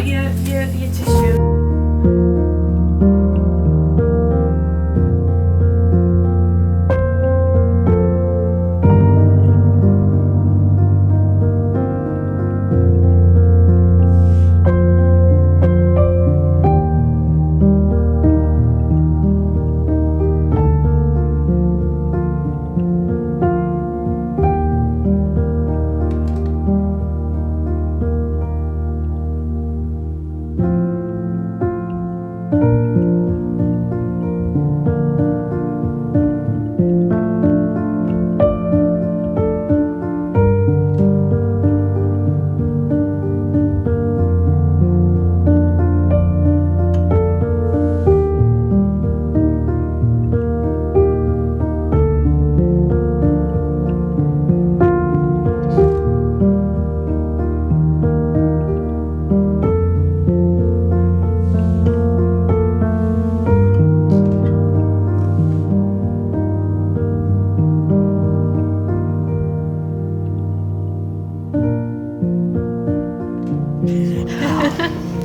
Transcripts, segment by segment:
got your tissue.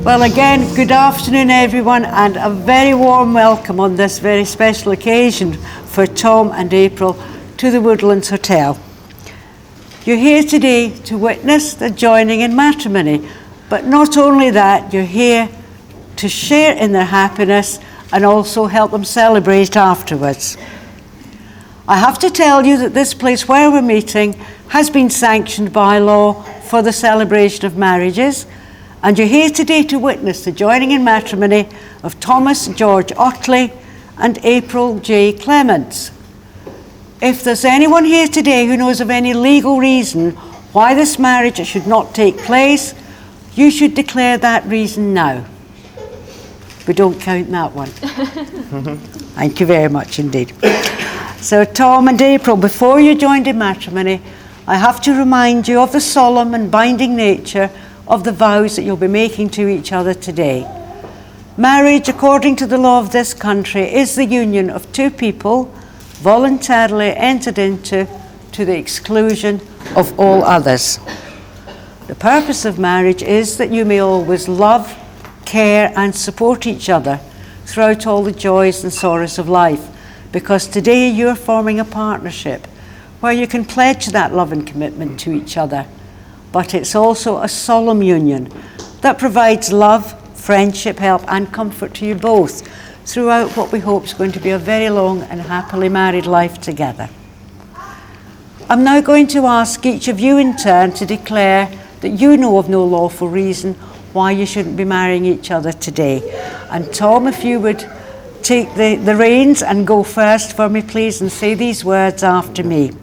Well, again, good afternoon everyone, and a very warm welcome on this very special occasion for Tom and April to the Woodlands Hotel. You're here today to witness the joining in matrimony, but not only that, you're here to share in their happiness and also help them celebrate afterwards. I have to tell you that this place where we're meeting has been sanctioned by law for the celebration of marriages, and you're here today to witness the joining in matrimony of Thomas George Otley and April J. Clements. If there's anyone here today who knows of any legal reason why this marriage should not take place, you should declare that reason now. We don't count that one. Thank you very much indeed. So Tom and April, before you joined in matrimony, I have to remind you of the solemn and binding nature of the vows that you'll be making to each other today. Marriage, according to the law of this country, is the union of two people voluntarily entered into to the exclusion of all others. The purpose of marriage is that you may always love, care and support each other throughout all the joys and sorrows of life, because today you're forming a partnership where you can pledge that love and commitment to each other. But it's also a solemn union that provides love, friendship, help and comfort to you both throughout what we hope is going to be a very long and happily married life together. I'm now going to ask each of you in turn to declare that you know of no lawful reason why you shouldn't be marrying each other today. And Tom, if you would take the reins and go first for me, please, and say these words after me.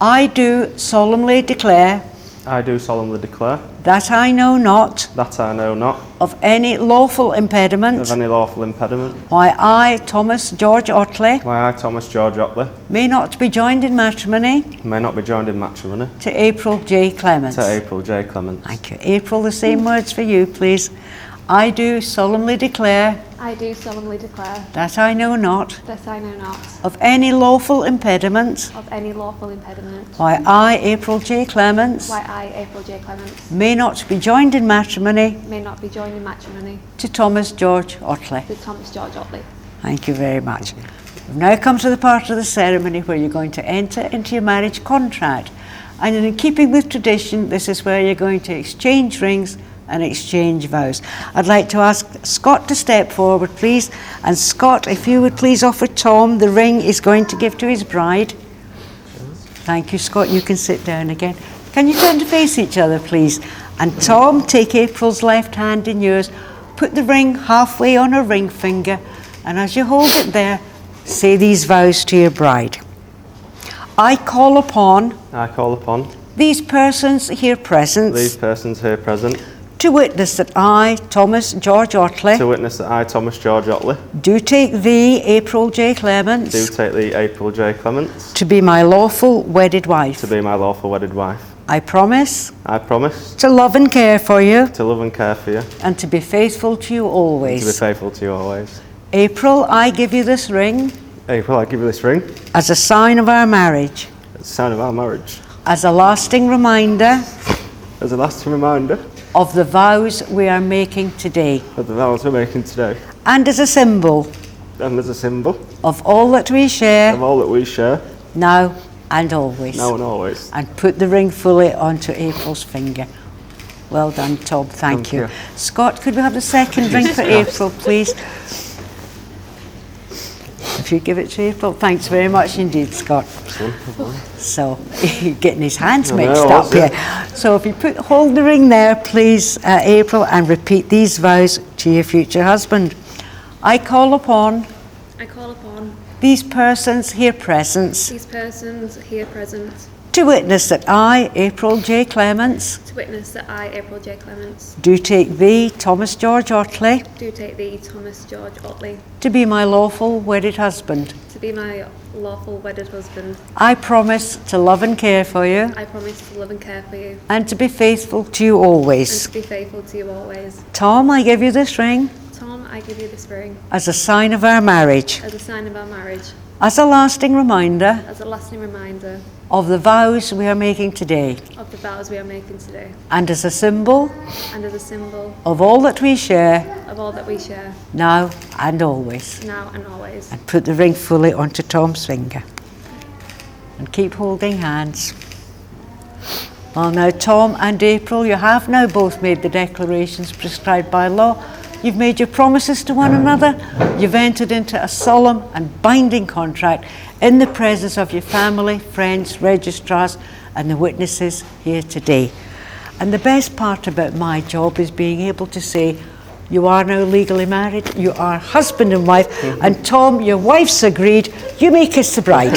I do solemnly declare. I do solemnly declare. That I know not. That I know not. Of any lawful impediment. Of any lawful impediment. Why I, Thomas George Otley. Why I, Thomas George Otley. May not be joined in matrimony. May not be joined in matrimony. To April J. Clements. To April J. Clements. Thank you. April, the same words for you, please. I do solemnly declare. I do solemnly declare. That I know not. That I know not. Of any lawful impediment. Of any lawful impediment. Why I, April J. Clements. Why I, April J. Clements. May not be joined in matrimony. May not be joined in matrimony. To Thomas George Otley. To Thomas George Otley. Thank you very much. We've now come to the part of the ceremony where you're going to enter into your marriage contract. And in keeping with tradition, this is where you're going to exchange rings and exchange vows. I'd like to ask Scott to step forward, please. And Scott, if you would please offer Tom the ring he's going to give to his bride. Thank you, Scott. You can sit down again. Can you turn to face each other, please? And Tom, take April's left hand in yours. Put the ring halfway on her ring finger. And as you hold it there, say these vows to your bride. I call upon. These persons here present. To witness that I, Thomas George Otley. Do take thee, April J. Clements. To be my lawful wedded wife. I promise. To love and care for you. And to be faithful to you always. April, I give you this ring. As a sign of our marriage. As a lasting reminder. of the vows we are making today, of the vows we're making today, and as a symbol and as a symbol of all that we share of all that we share, now and always. now and always. And put the ring fully onto April's finger. Well done, Tom. Thank you. Scott, could we have the second ring for April, please? If you give it to April. Thanks very much indeed, Scott. So, getting his hands mixed up here. So if you hold the ring there, please, April, and repeat these vows to your future husband. I call upon these persons here present to witness that I, April J. Clements, do take thee, Thomas George Otley, to be my lawful wedded husband. I promise to love and care for you and to be faithful to you always. Tom, I give you this ring as a sign of our marriage, as a lasting reminder of the vows we are making today, and as a symbol of all that we share now and always. And put the ring fully onto Tom's finger. And keep holding hands. Well, now, Tom and April, you have now both made the declarations prescribed by law. You've made your promises to one another. You've entered into a solemn and binding contract in the presence of your family, friends, registrars, and the witnesses here today. And the best part about my job is being able to say, you are now legally married, you are husband and wife, and Tom, your wife's agreed, you may kiss the bride.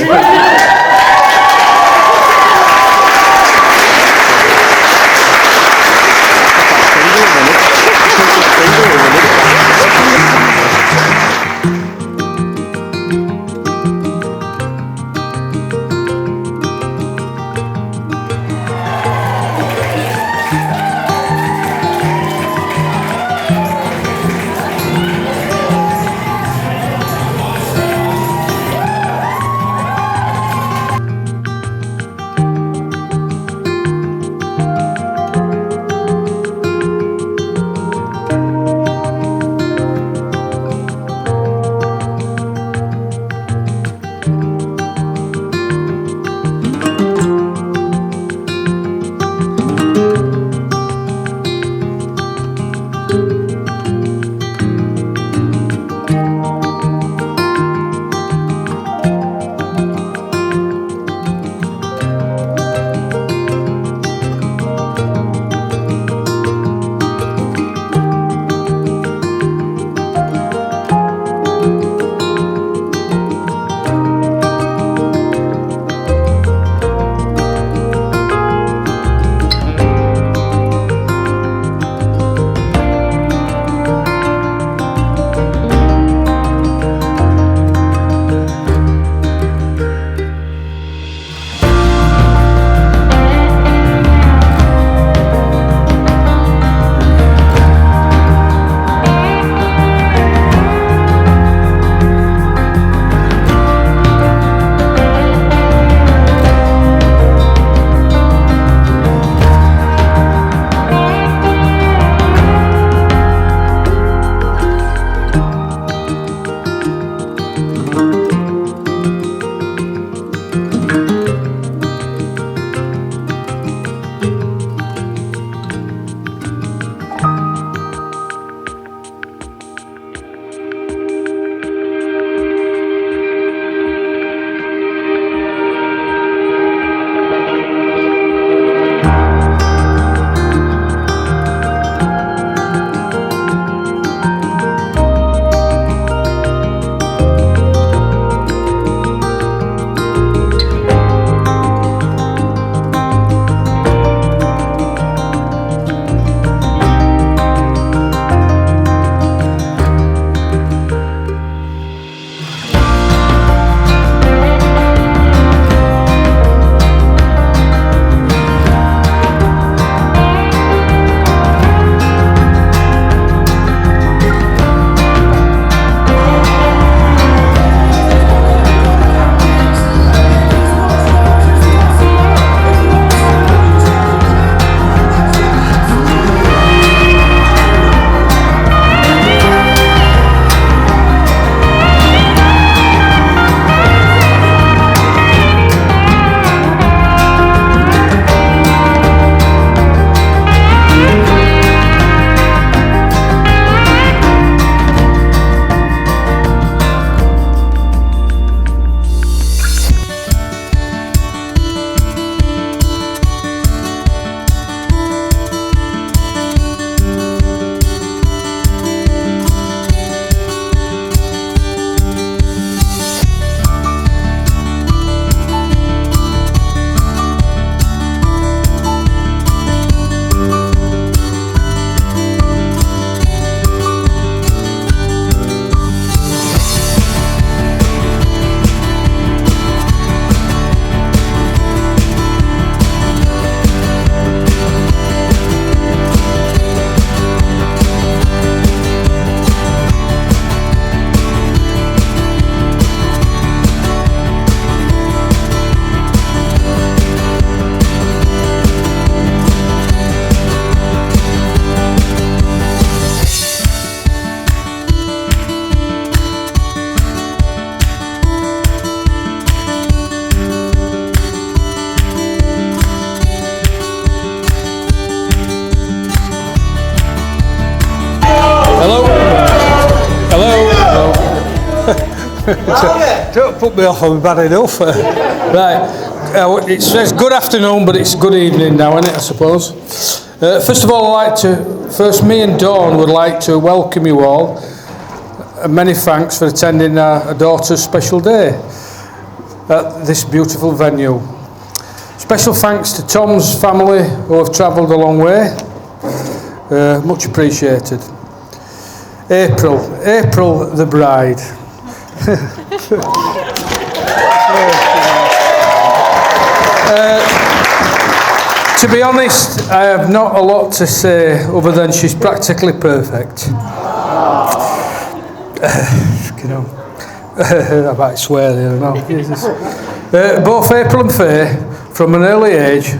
Don't put me off, I'm bad enough. Right, it says good afternoon, but it's good evening now, isn't it, I suppose? First of all, me and Dawn would like to welcome you all. Many thanks for attending our daughter's special day at this beautiful venue. Special thanks to Tom's family who have travelled a long way. Much appreciated. April the bride. To be honest, I have not a lot to say other than she's practically perfect. You know, I might swear there now. Both April and Faye, from an early age,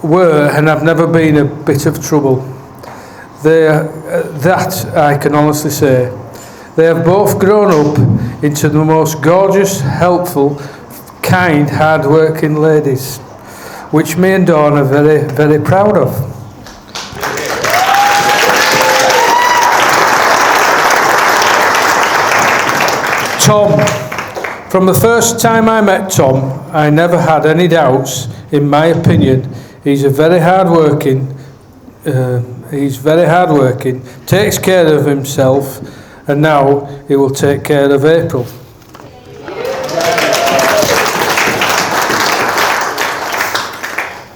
were and have never been a bit of trouble. That I can honestly say. They have both grown up into the most gorgeous, helpful, kind, hard-working ladies, which me and Dawn are very, very proud of. Tom. From the first time I met Tom, I never had any doubts. In my opinion, he's very hard-working, takes care of himself, and now he will take care of April.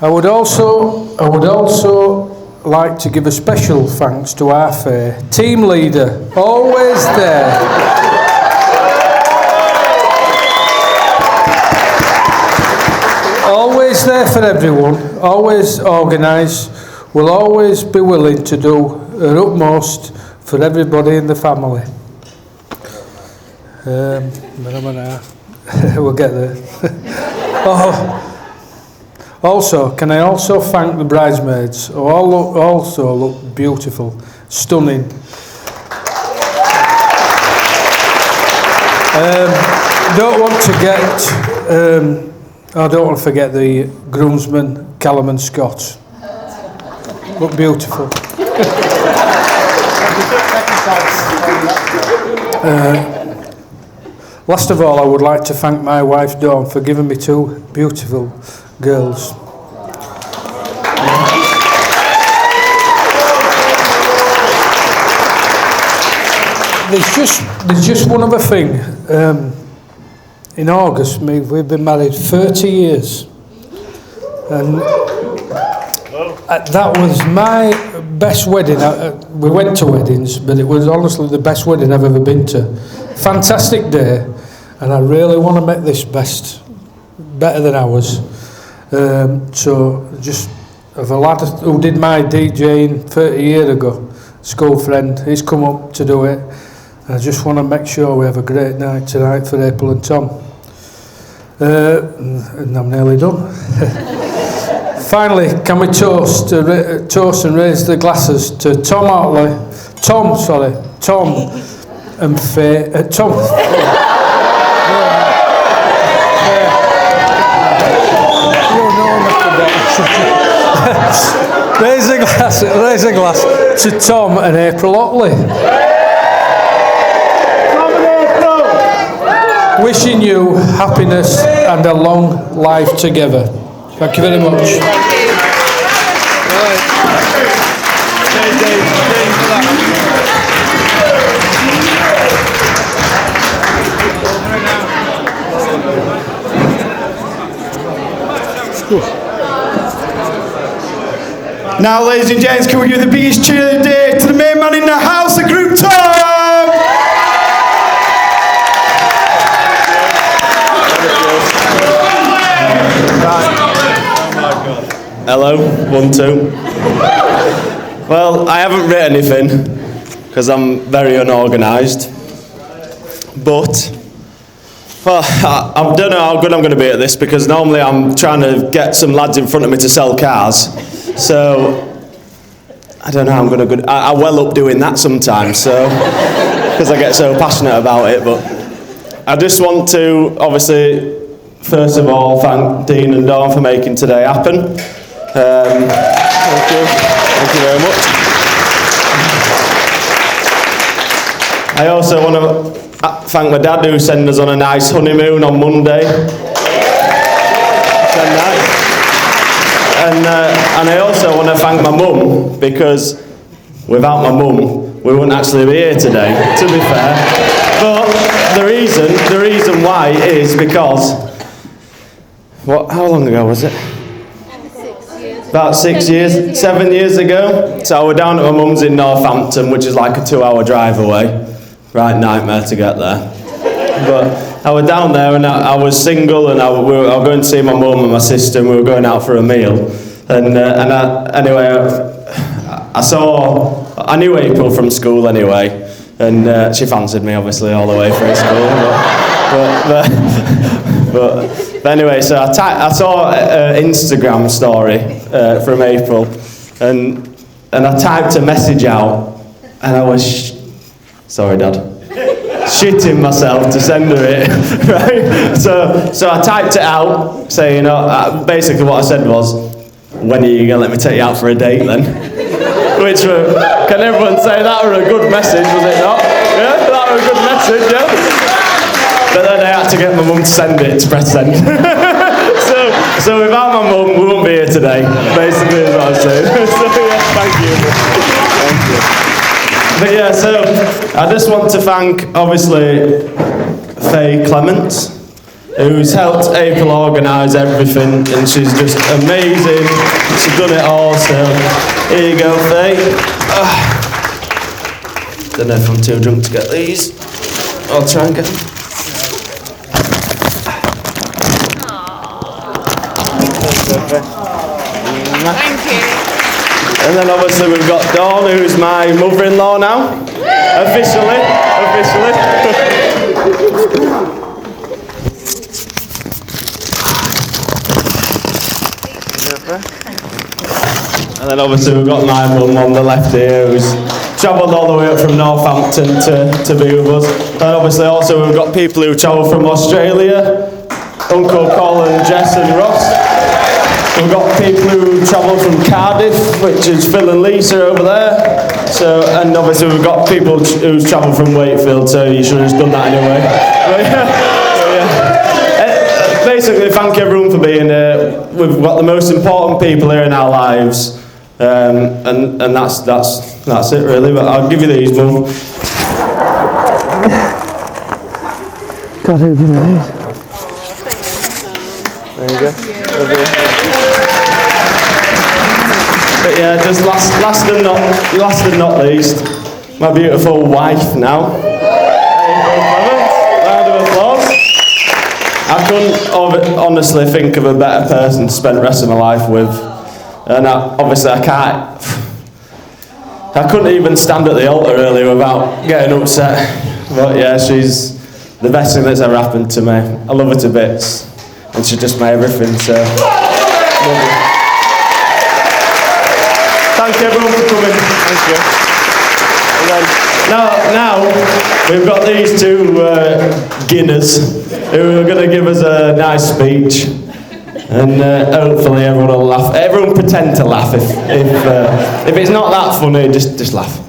I would also like to give a special thanks to our Faye, team leader, always there. Always there for everyone, always organised, will always be willing to do her utmost for everybody in the family. We'll get there. Also, can I also thank the bridesmaids, who also look beautiful, stunning. I don't want to forget the groomsmen, Callum and Scott. Look beautiful. Last of all, I would like to thank my wife Dawn for giving me two beautiful girls. There's just one other thing. In August, we've been married 30 years, and that was my best wedding. We went to weddings, but it was honestly the best wedding I've ever been to. Fantastic day, and I really want to make this better than ours. So just of a lad who did my DJing 30 years ago, school friend, he's come up to do it. I just want to make sure we have a great night tonight for April and Tom. And I'm nearly done. Finally, can we toast and raise the glasses to Tom and Faye. Tom. Raise a glass to Tom and April Otley. Wishing you happiness and a long life together. Thank you very much. Now, ladies and gents, can we give the biggest cheer of the day to the main man in the house, the group Tom? Hello, 1, 2. Well, I haven't written anything because I'm very unorganised. But, well, I don't know how good I'm going to be at this because normally I'm trying to get some lads in front of me to sell cars. So, I don't know how I'm going to I well up doing that sometimes, so, because I get so passionate about it. But I just want to, obviously, first of all, thank Dean and Dawn for making today happen. Thank you very much. I also want to thank my dad who sent us on a nice honeymoon on Monday. And I also want to thank my mum, because without my mum, we wouldn't actually be here today, to be fair. But the reason why is because, how long ago was it? 6 years. About 6 years, 7 years ago. So we're down at my mum's in Northampton, which is like a 2-hour drive away. Right, nightmare to get there. But I was down there and I was single, and I was going to see my mum and my sister, and we were going out for a meal. I knew April from school anyway, and she fancied me obviously all the way through school. But anyway, so I saw an Instagram story from April, and I typed a message out, and I was, sorry Dad, shitting myself to send her it, right? So I typed it out, saying, basically what I said was, when are you going to let me take you out for a date then? Which can everyone say that were a good message, was it not? Yeah, that were a good message, yeah? But then I had to get my mum to send it, to press send. so without my mum, we wouldn't be here today, basically is what I'm saying. So yeah, thank you. Thank you. But yeah, so I just want to thank, obviously, Faye Clements, who's helped April organise everything, and she's just amazing. She's done it all, so here you go, Faye. Don't know if I'm too drunk to get these. I'll try and get them. Thank you. And then obviously we've got Dawn, who's my mother-in-law now. Officially. And then obviously we've got my mum on the left here, who's travelled all the way up from Northampton to be with us. And obviously also we've got people who travel from Australia, Uncle Colin, Jess and Ross. We've got people who travel from Cardiff, which is Phil and Lisa over there. So, and obviously we've got people who travel from Wakefield, so you should have just done that anyway. Basically, thank everyone for being here. We've got the most important people here in our lives, and that's it really. But I'll give you these, Mum. God, who give me these? There you go. But yeah, just last and not least, my beautiful wife now. Round of applause. I couldn't honestly think of a better person to spend the rest of my life with, and obviously I couldn't even stand at the altar earlier without getting upset. But yeah, she's the best thing that's ever happened to me. I love her to bits, and she's just my everything. So, love you. Thank you everyone for coming. Thank you. And then, now we've got these two Guinness who are going to give us a nice speech, and hopefully everyone will laugh. Everyone pretend to laugh if it's not that funny, just laugh.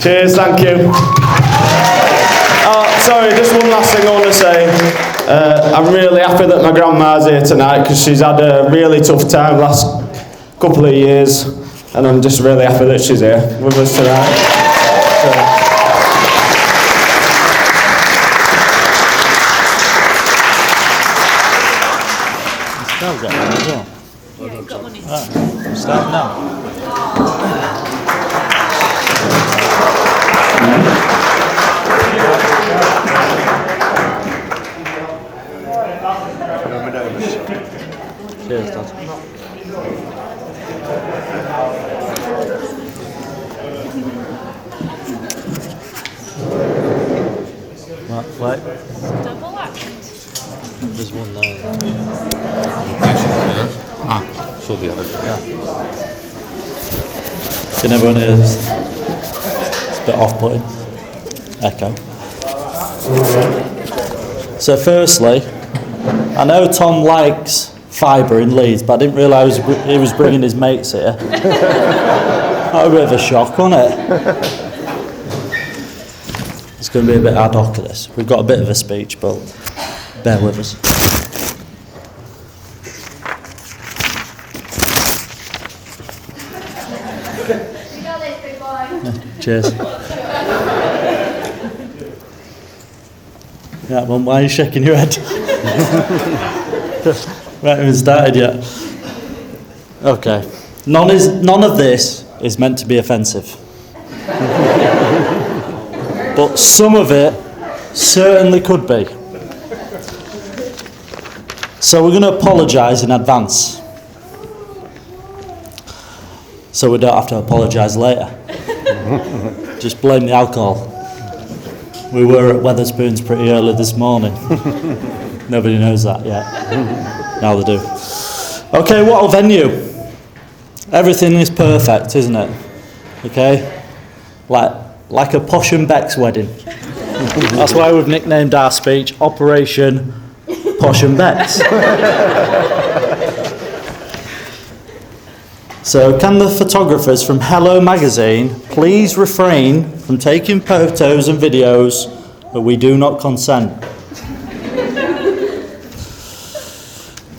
Cheers, thank you. Oh, sorry, just one last thing I want to say. I'm really happy that my grandma's here tonight, because she's had a really tough time last couple of years, and I'm just really happy that she's here with us tonight. Start now. Cheers, Dad. Wait. Double act. There's one there. Should be over. Yeah. Can everyone hear this? It's a bit off-putting. Echo. So firstly, I know Tom likes fibre in Leeds, but I didn't realise he was bringing his mates here. That was a bit of a shock, wasn't it? It's going to be a bit ad hoc of this. We've got a bit of a speech, but bear with us. Cheers. Yeah, Mum, why are you shaking your head? We haven't even started yet. Okay. None of this is meant to be offensive. But some of it certainly could be. So we're going to apologise in advance. So we don't have to apologise later. Just blame the alcohol. We were at Wetherspoons pretty early this morning. Nobody knows that yet. Now they do. Okay, what a venue. Everything is perfect, isn't it? Okay? Like a Posh and Beck's wedding. That's why we've nicknamed our speech Operation Posh and Beck's. So can the photographers from Hello Magazine please refrain from taking photos and videos that we do not consent?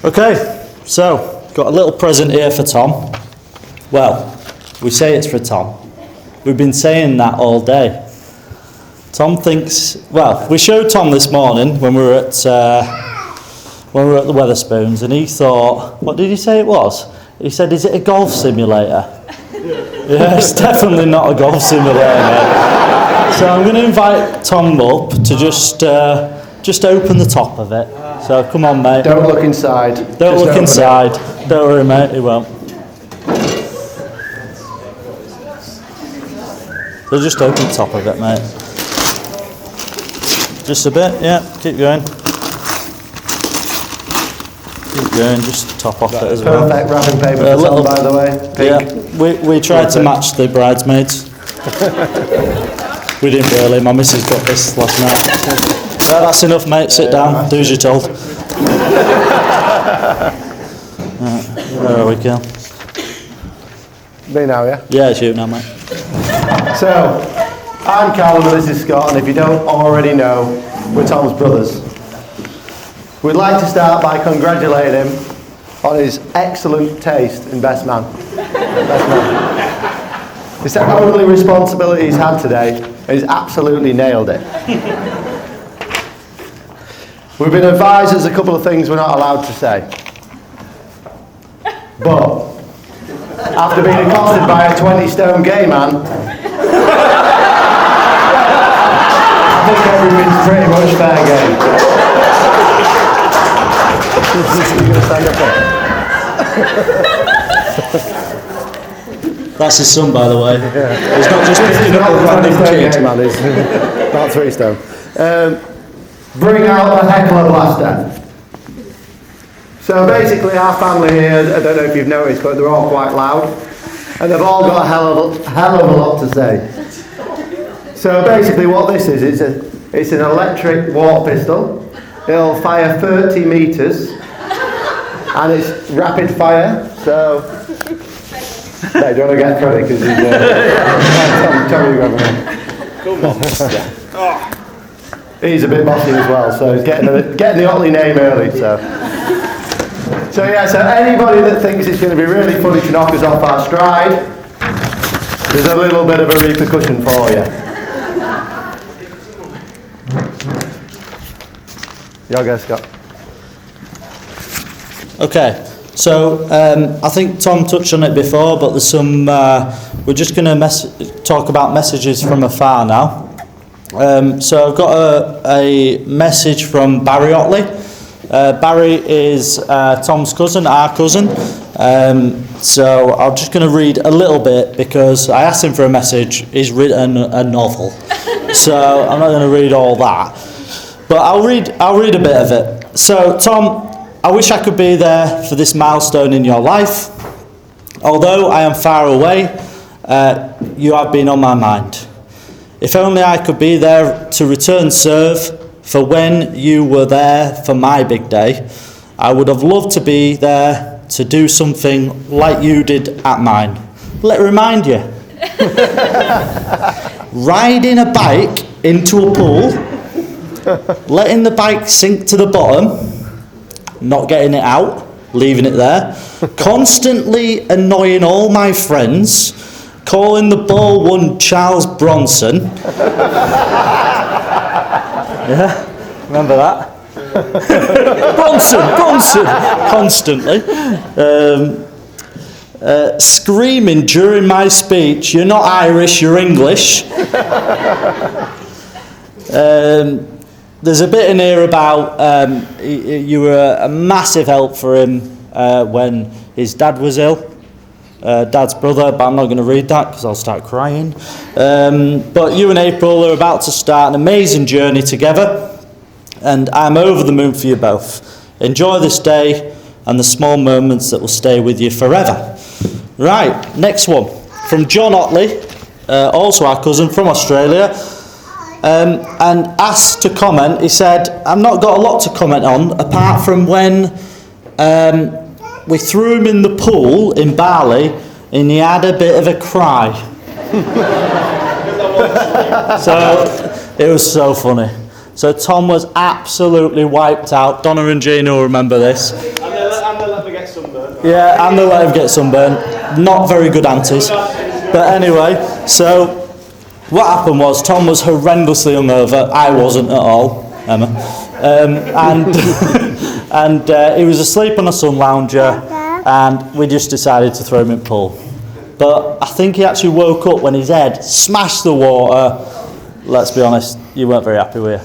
Okay, so got a little present here for Tom. Well, we say it's for Tom. We've been saying that all day. Tom thinks, well, we showed Tom this morning when we were at the Wetherspoons, and he thought, what did he say it was? He said, is it a golf simulator? Yeah, it's definitely not a golf simulator, mate. So I'm going to invite Tom up to just open the top of it. So come on, mate. Don't look inside. Don't look inside. Don't worry, mate, he won't. So just open the top of it, mate. Just a bit, yeah, keep going. Keep going, just top off it as well. Perfect wrapping paper for Tom, by the way. Pink. Yeah, we tried to match the bridesmaids. We didn't really, my missus got this last night. Right, that's enough, mate, sit down, do as you're told. Right, where are we, Kel? Me now, yeah? Yeah, it's you now, mate. So, I'm Callum and this is Scott, and if you don't already know, we're Tom's brothers. We'd like to start by congratulating him on his excellent taste in Best Man. Best Man. It's the only responsibility he's had today, and he's absolutely nailed it. We've been advised there's a couple of things we're not allowed to say. But, after being accosted by a 20-stone gay man, I think everything's pretty much fair game. You're gonna stand up there. That's his son, by the way. Yeah. He's not just picking up a random kid. Man, he's about 3 stone. Bring out the heckler blaster. So basically our family here, I don't know if you've noticed, but they're all quite loud. And they've all got a hell of a lot to say. So basically what this is, it's an electric water pistol. It'll fire 30 metres. And it's rapid fire, so... Hey, do you want to get credit? Because he's... tell me Come on. He's a bit bossy as well, so he's getting the Otley name early, so... So yeah, so anybody that thinks it's going to be really funny to knock us off our stride, there's a little bit of a repercussion for you. Your go, Scott. Okay, so I think Tom touched on it before, but there's some, we're just going to talk about messages from afar now. So I've got a message from Barry Otley. Barry is Tom's cousin, our cousin. So I'm just going to read a little bit because I asked him for a message. He's written a novel, so I'm not going to read all that. But I'll read a bit of it. So Tom, I wish I could be there for this milestone in your life. Although I am far away, you have been on my mind. If only I could be there to return serve for when you were there for my big day. I would have loved to be there to do something like you did at mine. Let me remind you. Riding a bike into a pool, letting the bike sink to the bottom, not getting it out, leaving it there, constantly annoying all my friends, calling the ball one Charles Bronson. Yeah, remember that? Bronson, constantly. Screaming during my speech, "You're not Irish, you're English." There's a bit in here about you were a massive help for him when his dad was ill. Dad's brother, but I'm not going to read that because I'll start crying. But you and April are about to start an amazing journey together, and I'm over the moon for you both. Enjoy this day and the small moments that will stay with you forever. Right, next one. From John Otley, also our cousin from Australia, and asked to comment. He said, "I've not got a lot to comment on, apart from when we threw him in the pool in Bali and he had a bit of a cry." So, it was so funny. So Tom was absolutely wiped out. Donna and Gina will remember this. And they let me get sunburned. Yeah, and they let him get sunburned. Not very good aunties. But anyway, so what happened was Tom was horrendously hungover. I wasn't at all, Emma. And he was asleep on a sun lounger, and we just decided to throw him in the pool. But I think he actually woke up when his head smashed the water. Let's be honest, you weren't very happy, were you?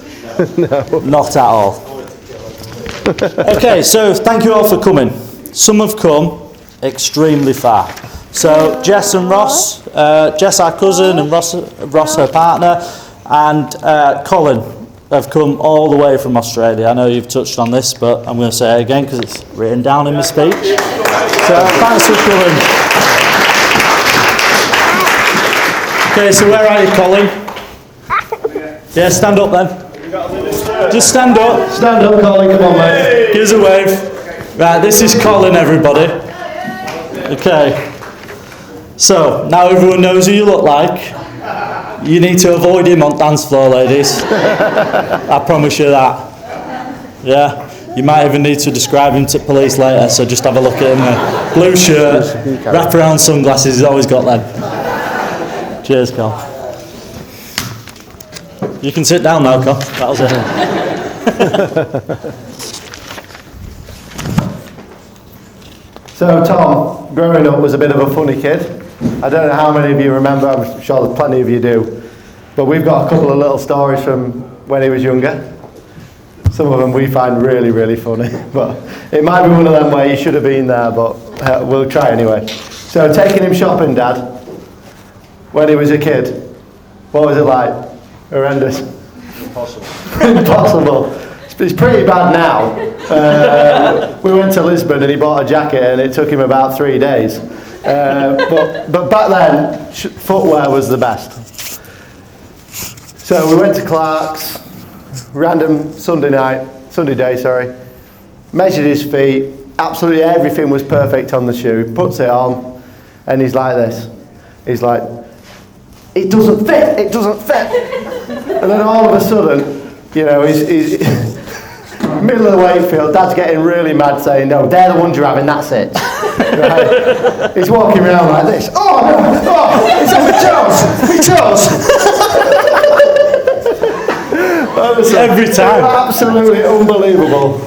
No. Not at all. Okay, so thank you all for coming. Some have come extremely far. So Jess and Ross, Jess our cousin and Ross her partner, and Colin have come all the way from Australia. I know you've touched on this, but I'm going to say it again because it's written down in my speech. So thanks for coming. Okay, so where are you, Colin? Yeah, stand up then. Just stand up. Stand up, Colin, come on, mate. Give us a wave. Right, this is Colin, everybody. Okay. So, now everyone knows who you look like. You need to avoid him on dance floor, ladies. I promise you that. Yeah? You might even need to describe him to police later, so just have a look at him. Blue shirt, wraparound sunglasses, he's always got them. Cheers, Col. You can sit down now, Col. That was it. So Tom, growing up, was a bit of a funny kid. I don't know how many of you remember, I'm sure plenty of you do, but we've got a couple of little stories from when he was younger. Some of them we find really, really funny, but it might be one of them where you should have been there, but we'll try anyway. So taking him shopping, Dad, when he was a kid, what was it like? Horrendous. Impossible. Impossible. It's pretty bad now. We went to Lisbon and he bought a jacket and it took him about 3 days. But back then, footwear was the best. So we went to Clark's, random Sunday day, measured his feet, absolutely everything was perfect on the shoe, puts it on, and he's like this. He's like, it doesn't fit. And then all of a sudden, you know, he's middle of the Wakefield, Dad's getting really mad saying, no, they're the ones you're having, that's it. Right? He's walking around like this. Oh, no, it's on my toes. Honestly, Every time. Absolutely unbelievable.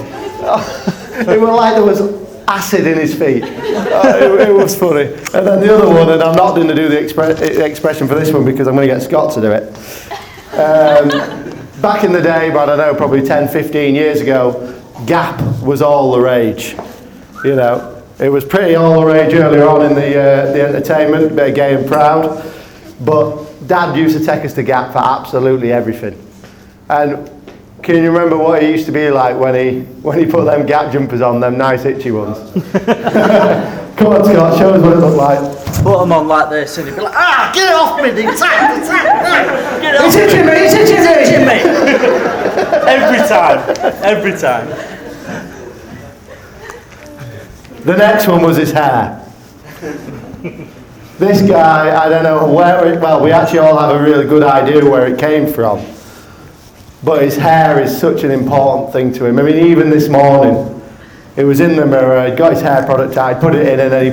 It was like there was acid in his feet. It was funny. And then the other one, and I'm not going to do the expression for this one because I'm going to get Scott to do it. Back in the day, I don't know, probably 10, 15 years ago, Gap was all the rage. You know, it was pretty all the rage earlier on in the entertainment, gay and proud. But Dad used to take us to Gap for absolutely everything. And can you remember what he used to be like when he put them Gap jumpers on, them nice itchy ones? Come on, Scott, show us what it looked like. Put them on like this and he'd be like, get it off me, it's get it off It's itching me, it's itching me! Every time. The next one was his hair. This guy, I don't know where we actually all have a really good idea where it came from. but his hair is such an important thing to him. I mean, even this morning, he was in the mirror, he got his hair product out, put it in, and then he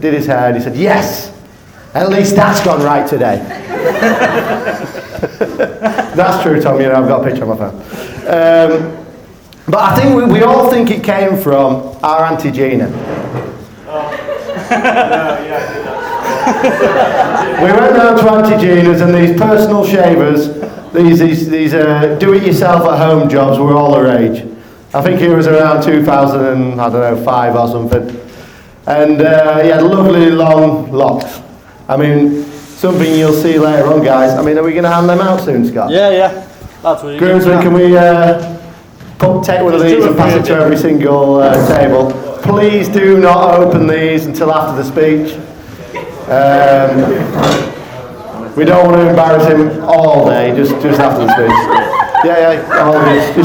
did his hair, and he said, yes, at least that's gone right today. That's true, Tom, you know, I've got a picture on my phone. But I think we all think it came from our Auntie Gina. We went down to Auntie Gina's, and these personal shavers, these do-it-yourself-at-home jobs were all the rage. I think it was around 2005 or something. And he had lovely long locks. I mean, something you'll see later on, guys. I mean, are we going to hand them out soon, Scott? Yeah. That's what you Groomsmen, can we take one of these and pass it to every single table? Please do not open these until after the speech. We don't want to embarrass him all day, just after the speech. All of these.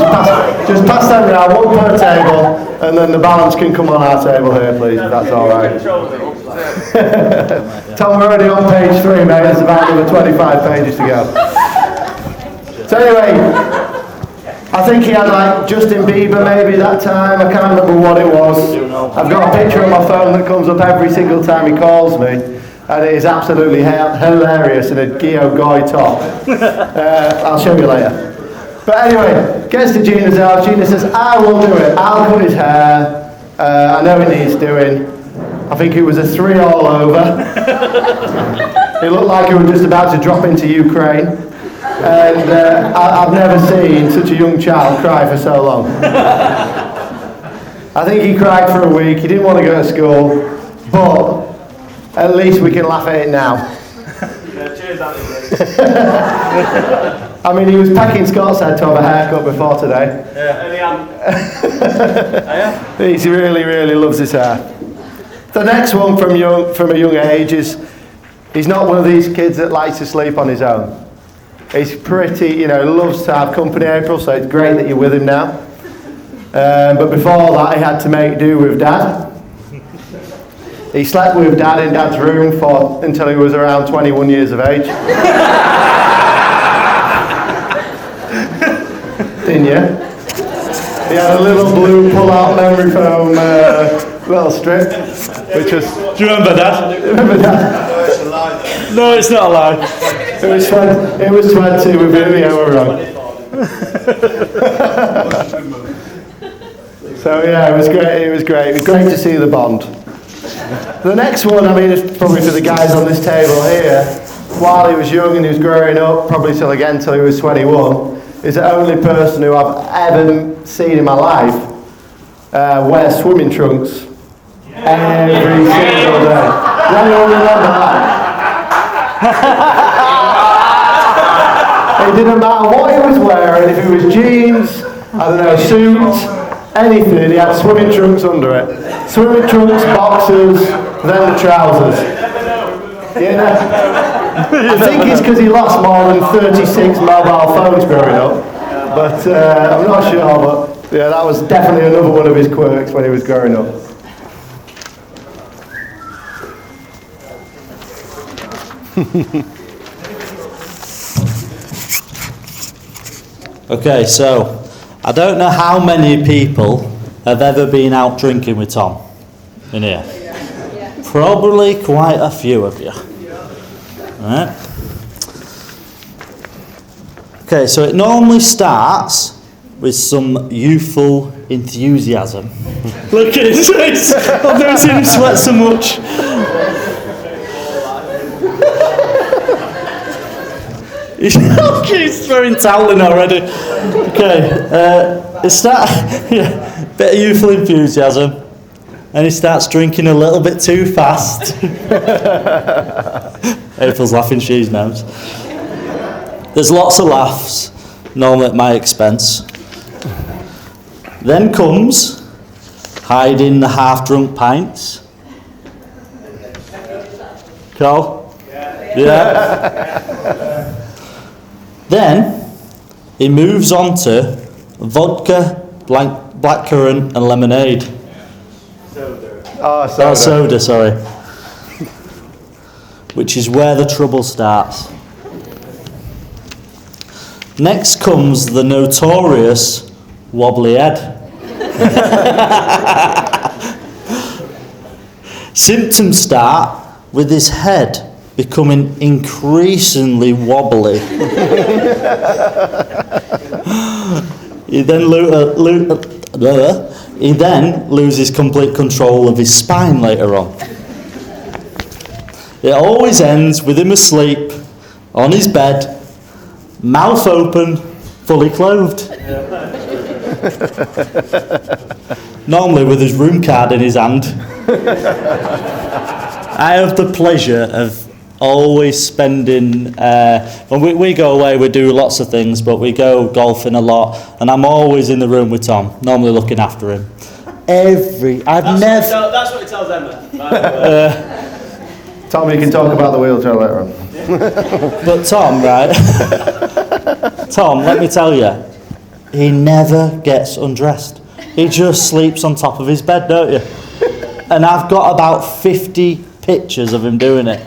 Just pass them around, one per table, and then the balance can come on our table here, please, if that's all right. Tom, we're already on page 3, mate. There's about another 25 pages to go. So anyway, I think he had like Justin Bieber maybe that time. I can't remember what it was. I've got a picture on my phone that comes up every single time he calls me, and it is absolutely hilarious in a Gio Goy top. I'll show you later. But anyway, gets to Gina's house. Gina says, I will do it. I'll cut his hair. I know it needs doing. I think it was a 3 all over. It looked like he was just about to drop into Ukraine. And I've never seen such a young child cry for so long. I think he cried for a week. He didn't want to go to school. But at least we can laugh at it now. Cheers, Andy. I mean, he was packing Scott's head to have a haircut before today. Yeah. He really, really loves his hair. The next one from a young age is, he's not one of these kids that likes to sleep on his own. He's pretty, loves to have company, April, so it's great that you're with him now. But before that, he had to make do with Dad. He slept with Dad in Dad's room until he was around 21 years of age. Didn't you? He had a little blue pull-out memory foam little strip, which was... Do you remember that? Remember that? No, it's not a lie. It was 20 with him, yeah, we're wrong. So yeah, it was great. It was great to see the bond. The next one, I mean, is probably for the guys on this table here. While he was young and he was growing up, probably till he was 21, is the only person who I've ever seen in my life wear swimming trunks every single day. Does anyone remember that? It didn't matter what he was wearing, if it was jeans, I don't know, suit, anything, he had swimming trunks under it. Swimming trunks, boxers, then the trousers. I think it's because he lost more than 36 mobile phones growing up. But I'm not sure, but yeah, that was definitely another one of his quirks when he was growing up. Okay, so I don't know how many people have ever been out drinking with Tom in here. Probably quite a few of you. Alright. Okay, so it normally starts with some youthful enthusiasm. Look at his face! I've never seen him sweat so much. He's throwing towel in already. Okay, it starts, bit of youthful enthusiasm, and he starts drinking a little bit too fast. April's laughing, she knows. There's lots of laughs, normally at my expense. Then comes hiding the half-drunk pints. Carl? Yeah. Then he moves on to vodka, blackcurrant and lemonade. Soda, sorry. Which is where the trouble starts. Next comes the notorious wobbly head. Symptoms start with his head becoming increasingly wobbly. He then loses complete control of his spine later on. It always ends with him asleep, on his bed, mouth open, fully clothed. Normally with his room card in his hand. I have the pleasure of always spending, when we go away we do lots of things, but we go golfing a lot, and I'm always in the room with Tom, normally looking after him. That's what he tells Emma. Tom, you can talk about the wheelchair later on. But Tom, right? Tom, let me tell you, he never gets undressed. He just sleeps on top of his bed, don't you? And I've got about 50 pictures of him doing it.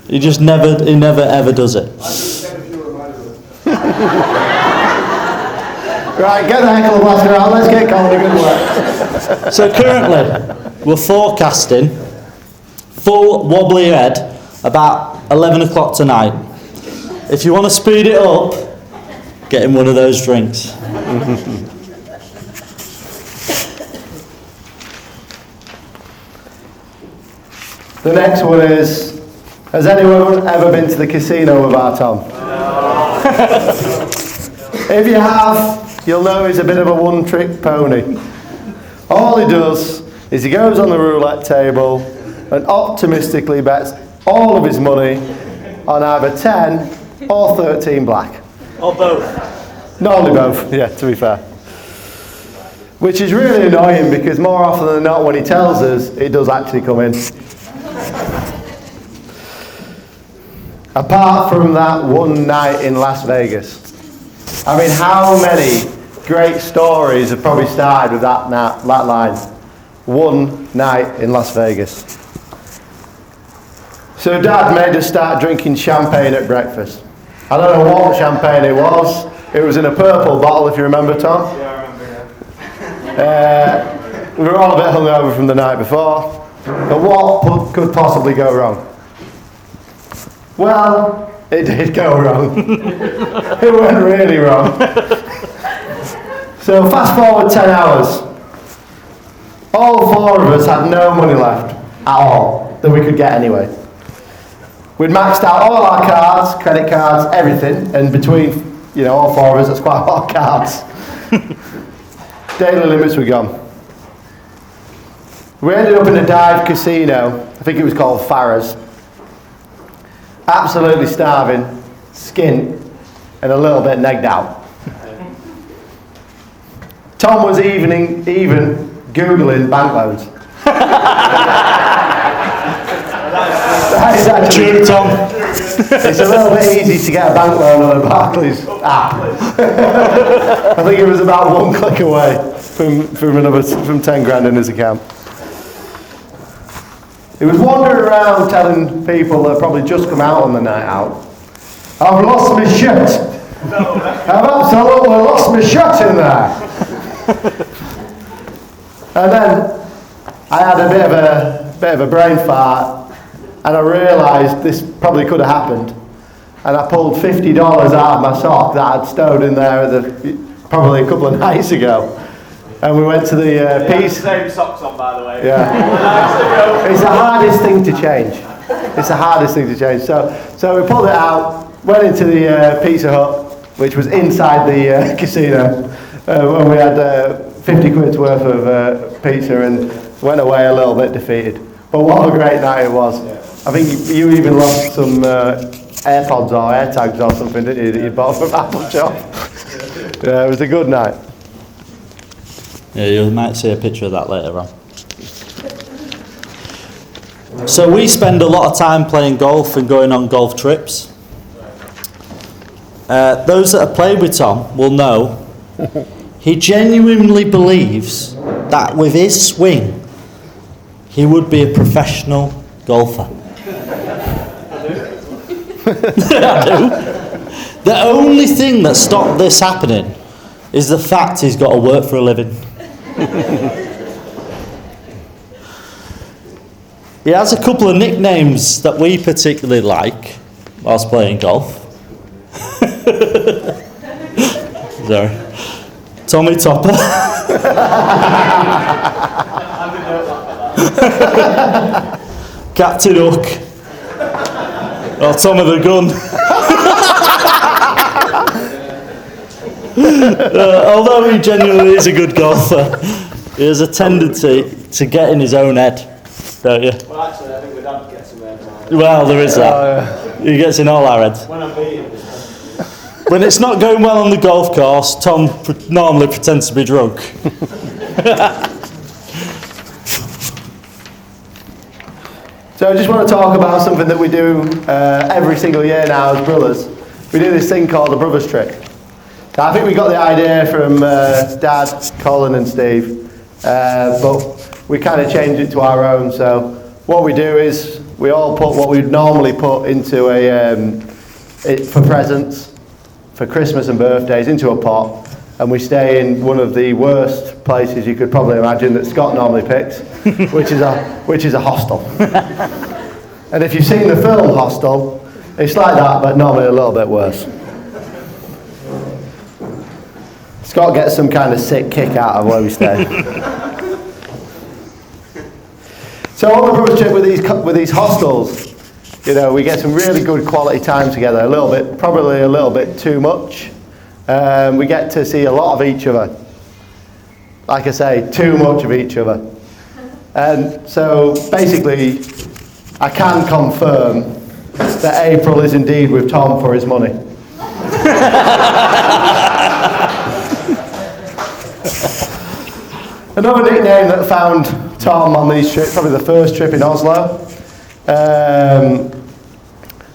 He never ever does it. Right, get the heckle blaster out, let's get going, good work. So currently, we're forecasting full wobbly head about 11 o'clock tonight. If you want to speed it up, get him one of those drinks. The next one is, has anyone ever been to the casino with our Tom? If you have, you'll know he's a bit of a one-trick pony. All he does is he goes on the roulette table and optimistically bets all of his money on either 10 or 13 black. Or both. Normally both, yeah, to be fair. Which is really annoying because more often than not when he tells us, it does actually come in. Apart from that one night in Las Vegas. I mean, how many great stories have probably started with that line? One night in Las Vegas. So Dad made us start drinking champagne at breakfast. I don't know what champagne it was. It was in a purple bottle, if you remember, Tom. Yeah, I remember, yeah. We were all a bit hungover from the night before. But what could possibly go wrong? Well, it did go wrong. It went really wrong. So fast forward 10 hours. All four of us had no money left at all that we could get anyway. We'd maxed out all our cards, credit cards, everything, and between, all four of us, that's quite a lot of cards. Daily limits were gone. We ended up in a dive casino, I think it was called Farrah's. Absolutely starving, skint, and a little bit negged out. Tom was even Googling bank loans. That is actually True, Tom. It's a little bit easy to get a bank loan on a Barclays app. I think it was about one click away from 10 grand in his account. He was wandering around telling people that probably just come out on the night out, I've lost my shit. I've absolutely lost my shit in there. And then I had a bit of a brain fart, and I realised this probably could have happened. And I pulled $50 out of my sock that I'd stowed in there probably a couple of nights ago. And we went to the piece. Same socks on, by the way. Yeah. It's the hardest thing to change. It's the hardest thing to change. So we pulled it out, went into the Pizza Hut, which was inside the casino, and we had 50 quid's worth of pizza and went away a little bit defeated. But what a great night it was. I think you even lost some AirPods or AirTags or something, didn't you, that you bought from Apple Shop? Yeah, it was a good night. Yeah, you might see a picture of that later on. So we spend a lot of time playing golf and going on golf trips. Those that have played with Tom will know he genuinely believes that with his swing he would be a professional golfer. I do. The only thing that stopped this happening is the fact he's got to work for a living. He has a couple of nicknames that we particularly like whilst playing golf. Sorry. Tommy Topper. Captain Hook. Or Tom of the Gun. Although he genuinely is a good golfer, he has a tendency to get in his own head, don't you? Well, actually, I think my dad gets in there. Well, there is that. He gets in all our heads. When I'm beating him. When it's not going well on the golf course, Tom normally pretends to be drunk. So I just want to talk about something that we do every single year now as brothers. We do this thing called the brothers trick. I think we got the idea from Dad, Colin and Steve, but we kind of changed it to our own. So what we do is we all put what we'd normally put into for presents, for Christmas and birthdays, into a pot, and we stay in one of the worst places you could probably imagine that Scott normally picks, which is a hostel. And if you've seen the film Hostel, it's like that, but normally a little bit worse. Scott gets some kind of sick kick out of where we stay. So on the brothers trip with these hostels, you know, we get some really good quality time together. Probably a little bit too much. We get to see a lot of each other. Like I say, too much of each other. And so basically, I can confirm that April is indeed with Tom for his money. Another nickname that found Tom on these trips, probably the first trip in Oslo.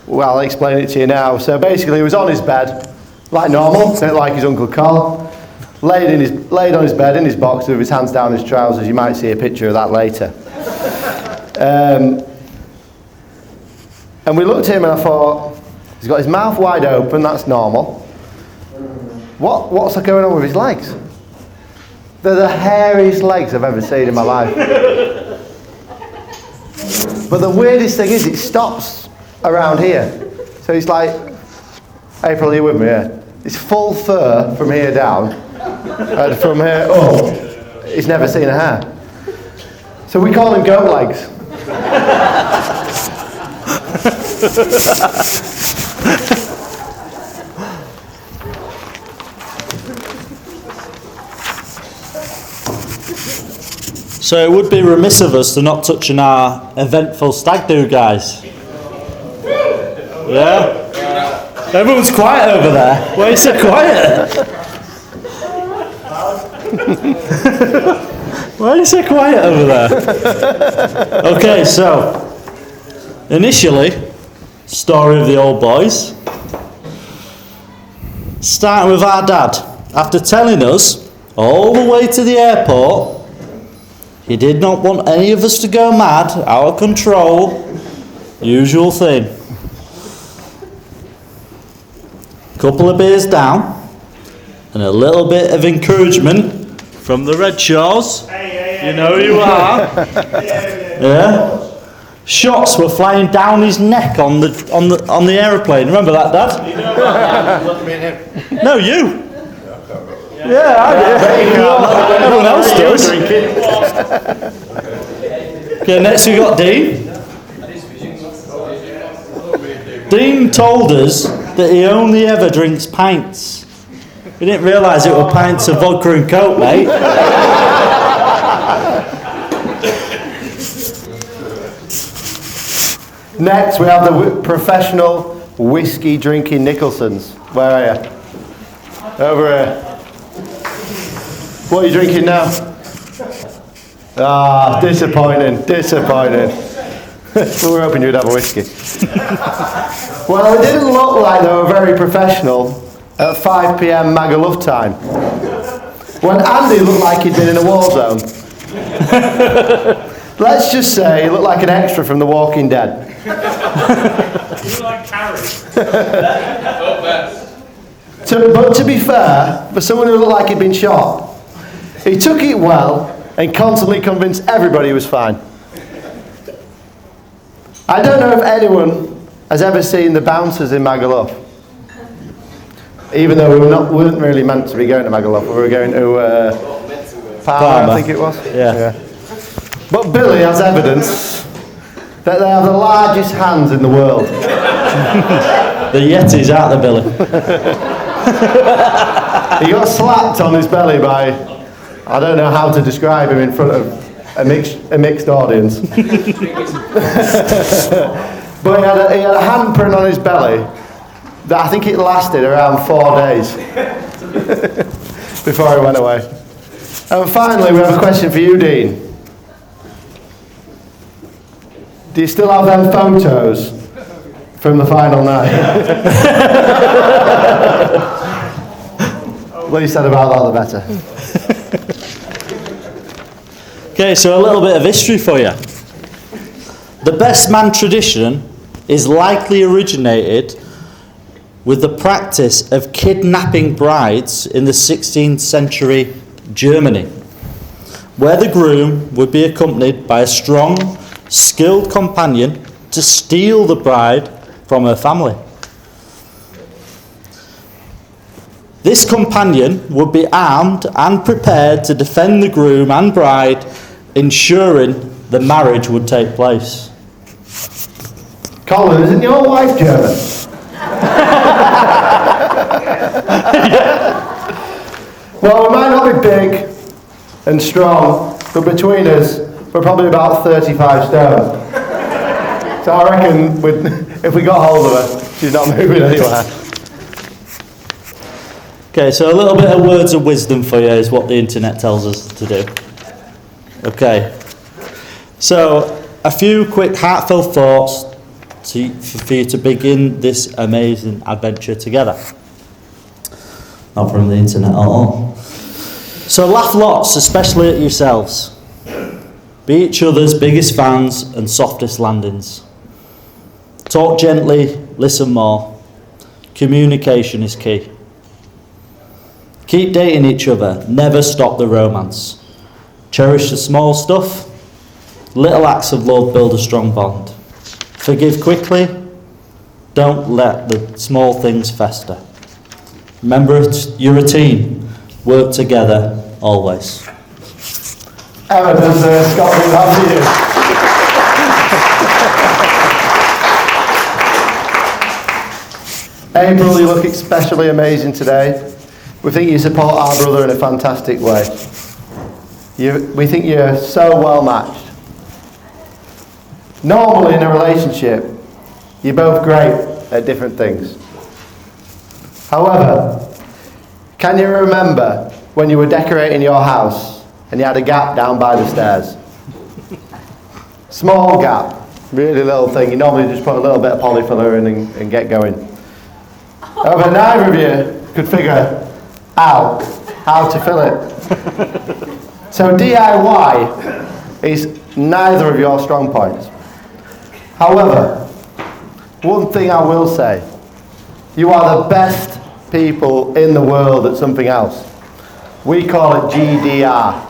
Well, I'll explain it to you now. So basically, he was on his bed, like normal, like his Uncle Carl, laid on his bed in his boxer with his hands down his trousers. You might see a picture of that later. And we looked at him and I thought, he's got his mouth wide open, that's normal. What's going on with his legs? They're the hairiest legs I've ever seen in my life. But the weirdest thing is it stops around here. So he's like, April, are you with me? Yeah. It's full fur from here down. And from here up, he's never seen a hair. So we call him goat legs. So it would be remiss of us to not touch on our eventful stag do, guys. Yeah? Everyone's quiet over there. Why are you so quiet? Why are you so quiet over there? Okay, so initially, story of the old boys. Starting with our dad. After telling us all the way to the airport, he did not want any of us to go mad, out of control, usual thing. Couple of beers down, and a little bit of encouragement from the Redshaws. You know who you are. Yeah. Shots were flying down his neck on the aeroplane. Remember that, Dad? No, you. Yeah, I did. Everyone else does. Okay, next we got Dean. Dean told us that he only ever drinks pints. We didn't realise it were pints of vodka and coke, mate. Next, we have the professional whiskey drinking Nicholsons. Where are you? Over here. What are you drinking now? Ah, disappointing. We were hoping you'd have a whiskey. Well, it didn't look like they were very professional at 5 p.m. Magaluf time, when Andy looked like he'd been in a war zone. Let's just say he looked like an extra from The Walking Dead. But to be fair, for someone who looked like he'd been shot, he took it well and constantly convinced everybody he was fine. I don't know if anyone has ever seen the bouncers in Magaluf. Even though we weren't really meant to be going to Magaluf, we were going to Palma, I think it was. Yeah. But Billy has evidence that they have the largest hands in the world. The Yetis out there, Billy. He got slapped on his belly by, I don't know how to describe him in front of a mixed audience. But he had a handprint on his belly that I think it lasted around 4 days before he went away. And finally, we have a question for you, Dean. Do you still have them photos from the final night? What you said about that, the better. Okay, so a little bit of history for you. The best man tradition is likely originated with the practice of kidnapping brides in the 16th century Germany, where the groom would be accompanied by a strong, skilled companion to steal the bride from her family. This companion would be armed and prepared to defend the groom and bride, ensuring the marriage would take place. Colin, isn't your wife German? Well, we might not be big and strong, but between us, we're probably about 35 stone. So I reckon if we got hold of her, she's not moving anywhere. Okay, so a little bit of words of wisdom for you is what the internet tells us to do. Okay, so a few quick heartfelt thoughts for you to begin this amazing adventure together. Not from the internet at all. So laugh lots, especially at yourselves. Be each other's biggest fans and softest landings. Talk gently, listen more. Communication is key. Keep dating each other, never stop the romance. Cherish the small stuff. Little acts of love build a strong bond. Forgive quickly. Don't let the small things fester. Remember, you're a team. Work together, always. Evidence there, Scotland, how do you? April, you look especially amazing today. We think you support our brother in a fantastic way. We think you're so well matched. Normally in a relationship, you're both great at different things. However, can you remember when you were decorating your house and you had a gap down by the stairs? Small gap, really little thing. You normally just put a little bit of polyfiller in and get going. However, neither of you could figure out how to fill it. So DIY is neither of your strong points. However, one thing I will say, you are the best people in the world at something else. We call it GDR.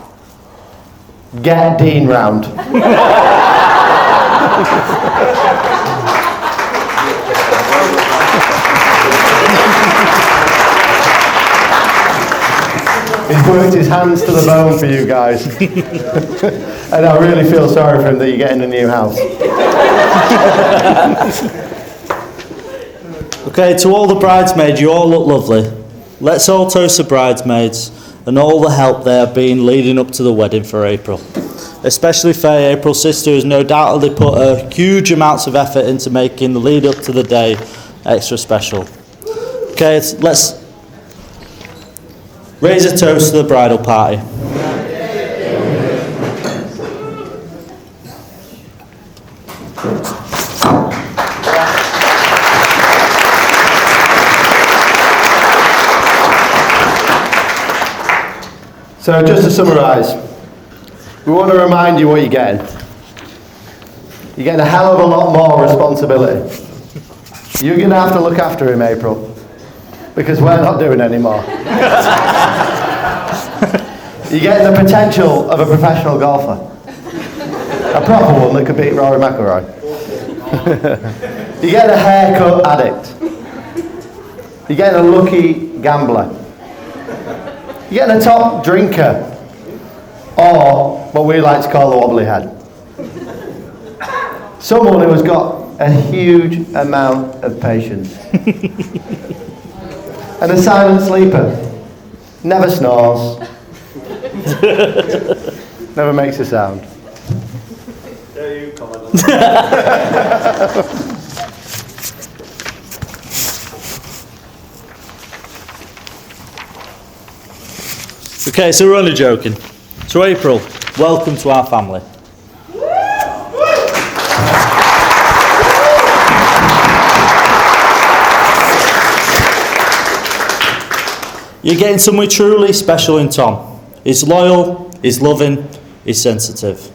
Get Dean round. He's worked his hands to the bone for you guys. And I really feel sorry for him that you're getting a new house. Okay, to all the bridesmaids, you all look lovely. Let's all toast the bridesmaids and all the help they have been leading up to the wedding for April. Especially Faye, April's sister, has no doubt they put a huge amounts of effort into making the lead up to the day extra special. Okay, let's raise a toast to the bridal party. So just to summarise, we want to remind you what you're getting. You're getting a hell of a lot more responsibility. You're going to have to look after him, April, because we're not doing any more. You're getting the potential of a professional golfer. A proper one that could beat Rory McIlroy. You're getting a haircut addict. You're getting a lucky gambler. You're getting a top drinker. Or what we like to call the wobbly head. Someone who has got a huge amount of patience. And a silent sleeper. Never snores. Never makes a sound. There you comment. Okay, so we're only joking. So April, welcome to our family. You're getting somewhere truly special in Tom. He's loyal, he's loving, he's sensitive.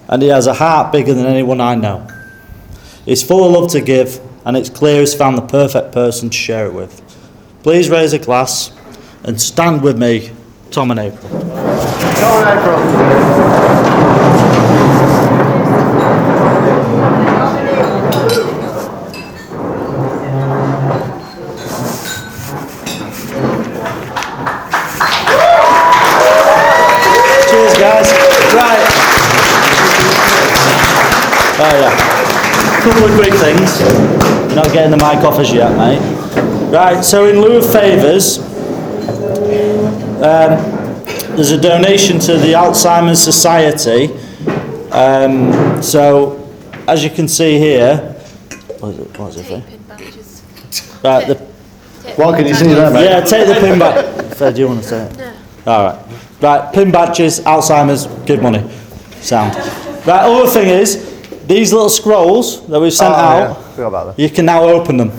And he has a heart bigger than anyone I know. He's full of love to give, and it's clear he's found the perfect person to share it with. Please raise a glass and stand with me, Tom and April. Tom and April. Cheers, guys. Right. Oh, yeah. Couple of quick things. You're not getting the mic off as yet, mate. Right, so in lieu of favours, there's a donation to the Alzheimer's Society. So, as you can see here, what is it for? Right, What can you see there, mate? yeah, take the pin back. Fred, do you want to say it? No. All right. Right, pin badges, Alzheimer's, give money. Sound. Right, other thing is, these little scrolls that we've sent out, Yeah. Forgot about that. you can now open them. All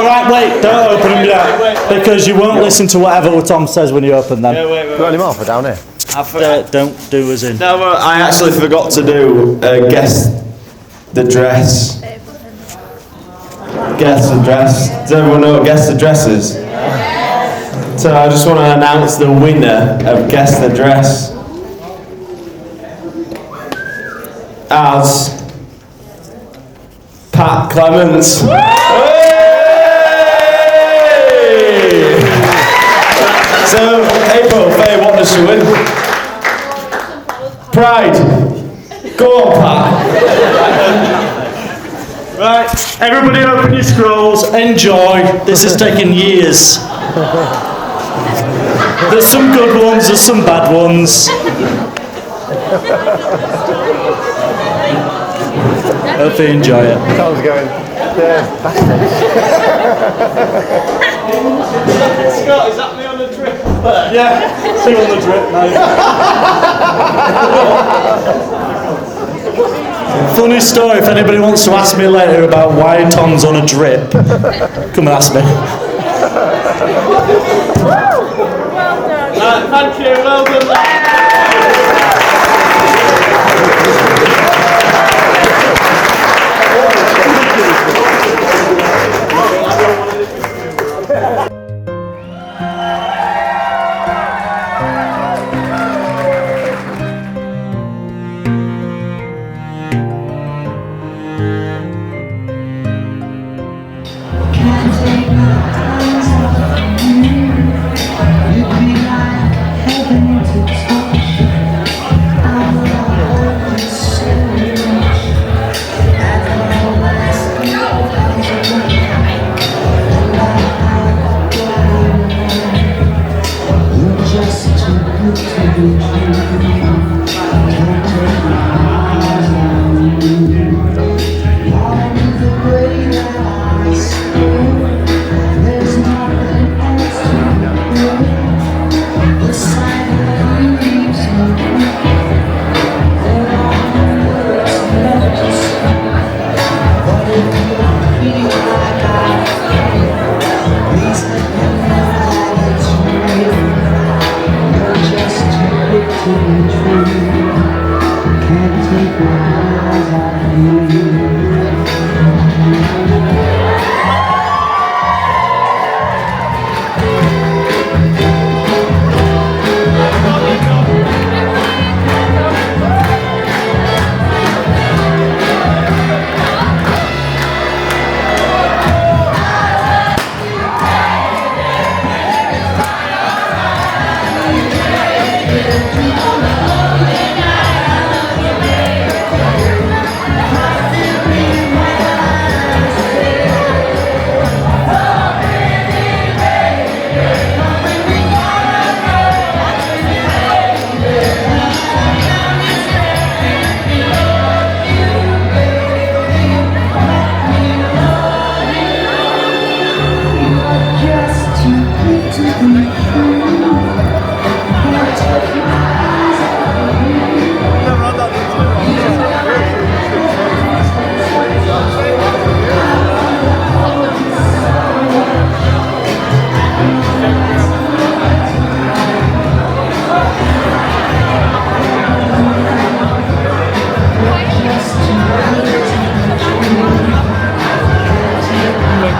right, wait, don't open them yet, because you won't listen to whatever Tom says when you open them. Got any more for down here? Don't do us in. No, I actually forgot to do guess the dress. Guess the dress. Does everyone know what guess the dress is? So I just want to announce the winner of Guess the Dress as Pat Clements. Hey! So, April, Faye, what does she win? Pride. Go on, Pat. Right, everybody open your scrolls, enjoy. This has taken years. There's some good ones, there's some bad ones. Hope you enjoy it. Tom's going, Scott, is that me on the drip? Yeah, see you on the drip, mate. Funny story, if anybody wants to ask me later about why Tom's on a drip, come and ask me. Thank you, well done.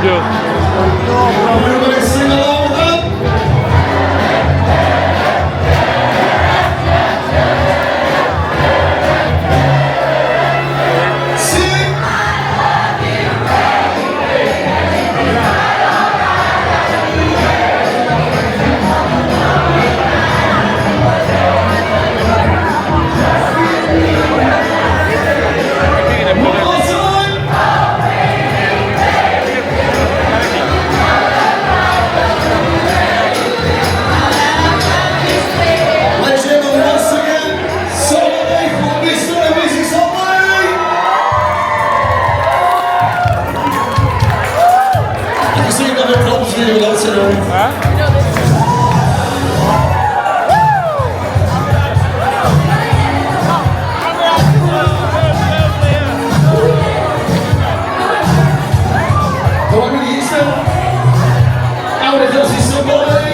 Everybody sing along with them. Sing. One more time. Ladies and gentlemen, once again, SONY from Mr. and Mrs. SONY. I can see you've got no problems with you, that's it. Go on with you, sir. Out of does this somebody?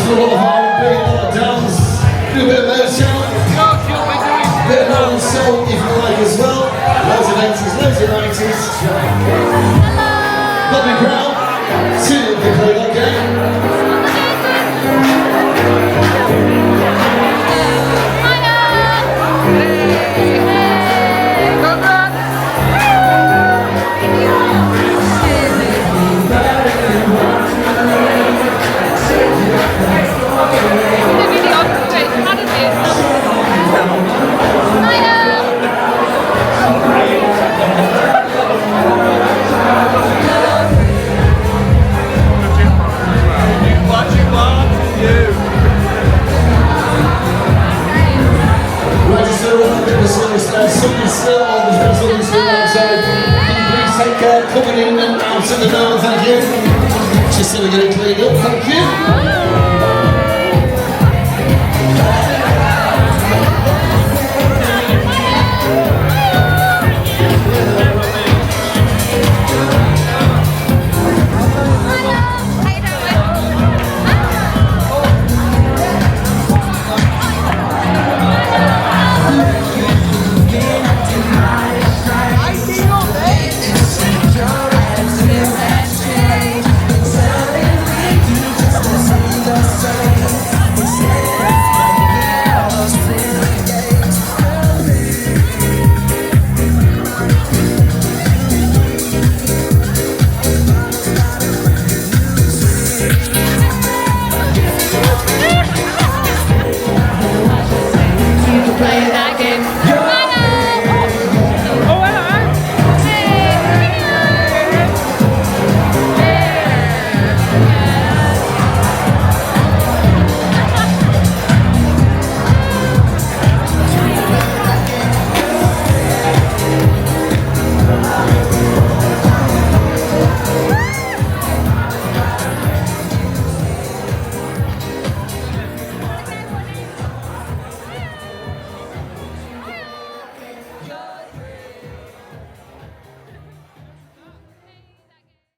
to a lot of R&B, a lot of dance, do a bit of motion, a bit of old soul if you like as well. Loads of 80s, loads of 90s. Lovely crowd. See you, the